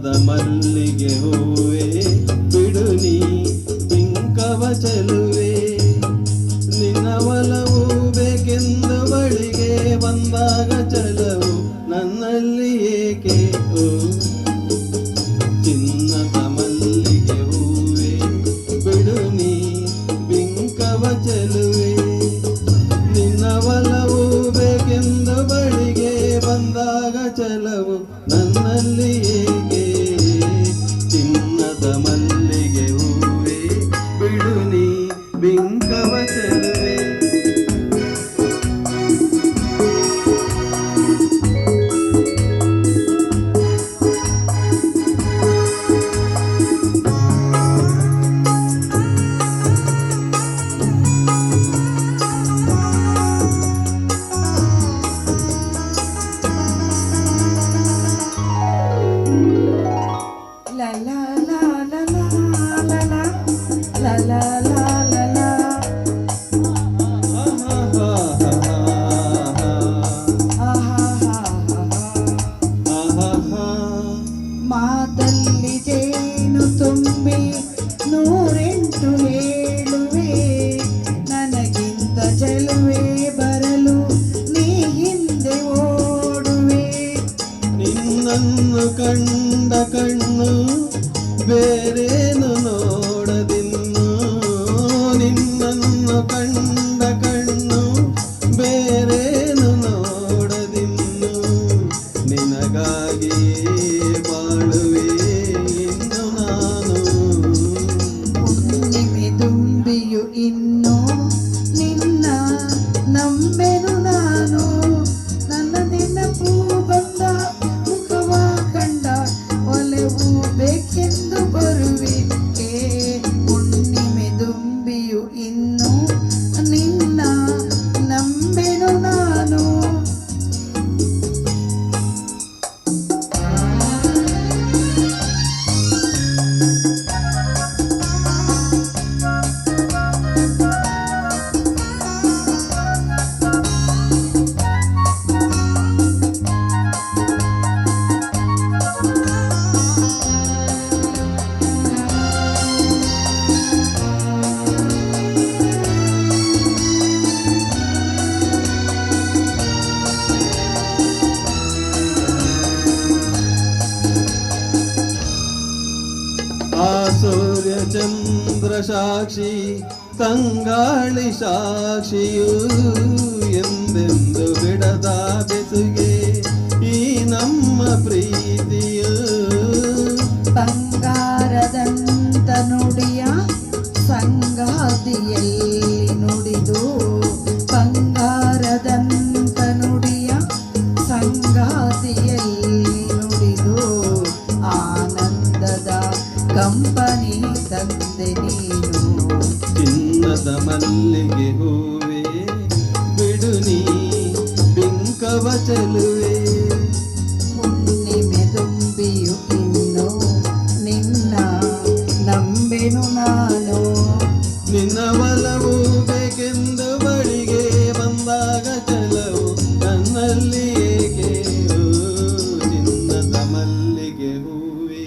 ಚಿನ್ನದ ಮಲ್ಲಿಗೆ ಹೂವೆ ಬಿಡು ನೀ ಬಿಂಕವ ಚೆಲುವೆ ನಿನ್ನ ಒಲವು ಬೇಕೆಂದು ಬಳಿಗೆ ಬಂದಾಗ ಚಲವು ನನ್ನಲ್ಲಿ ಏಕೆ ಓ ಚಿನ್ನದ ಮಲ್ಲಿಗೆ ಹೂವೆ ಬಿಡು ನೀ ಬಿಂಕವ ಚೆಲುವೆ ನಿನ್ನ ಒಲವು ಬೇಕೆಂದು ಬಳಿಗೆ ಬಂದಾಗ ಚಲವು ನನ್ನಲ್ಲಿ ಏಕೆ ಚಿನ್ನದ ಮಲ್ಲಿಗೆ ಹೂವೆ ಬಿಡು ನೀ ಬಿಂಕವ ಚೆಲುವೆ ಮಾತಲ್ಲಿ ಜೇನು ತುಂಬಿ ನೂರೆಂಟು ಹೇಳುವೆ ನನಗಿಂತ ಚೆಲುವೆ ಬರಲು ನೀ ಹಿಂದೆ ಓಡುವೆ ನಿನ್ನನ್ನು ಕಂಡ ಕಣ್ಣು ಬೇರೇನು ನೋಡದಿನ್ನು ನಿನ್ನನ್ನು ಕಂಡ ಕಣ್ಣು ಬೇರೇನು ನೋಡದಿನ್ನು ನಿನಗಾಗಿ ಬಾಳುವೆ ಇನ್ನು ನಾನು ಹುಣ್ಣಿಮೆ ತುಂಬಿಯು ಇನ್ನು ನಿನ್ನ ನಂಬೆನು ನಾನು ನನ್ನ ನೆನಪು ಬಂದ ಮುಖವ ಕಂಡ ಒಲವು ಬೇಕೆಂದು ಬರುವಿಕೆ ಹುಣ್ಣಿಮೆ ತುಂಬಿಯು ಇನ್ನು ನಿನ್ನ ನಂಬೆನು ನಾನು ಆ ಸೂರ್ಯ ಚಂದ್ರ ಸಾಕ್ಷಿ ತಂಗಾಳಿ ಸಾಕ್ಷಿಯು ಎಂದೆಂದು ಬಿಡದ ಬೆಸುಗೆ ಈ ನಮ್ಮ ಪ್ರೀತಿಯು ಬಂಗಾರದಂತ ನುಡಿಯ ಸಂಗಾತಿಯಲ್ಲಿ ನುಡಿದು ಬಂಗಾರದಂತ ನುಡಿಯ ಸಂಗಾತಿಯಲ್ಲಿ ನುಡಿದು ಆನಂದದ ಕಂಪನಿ ತಂದೆ ನೀನು ಚಿನ್ನದ ಮಲ್ಲಿಗೆ ಹೂವೆ ಬಿಡು ನೀ ಬಿಂಕವ ಚೆಲುವೆ ಹುಣ್ಣಿಮೆ ತುಂಬಿಯು ಇನ್ನು ನಿನ್ನ ನಂಬೆನು ನಾನು ನಿನ್ನ ಒಲವು ಬೇಕೆಂದು ಬಳಿಗೆ ಬಂದಾಗ ಚಲವು ನನ್ನಲ್ಲಿ ಏಕೆ ಓ ಚಿನ್ನದ ಮಲ್ಲಿಗೆ ಹೂವೆ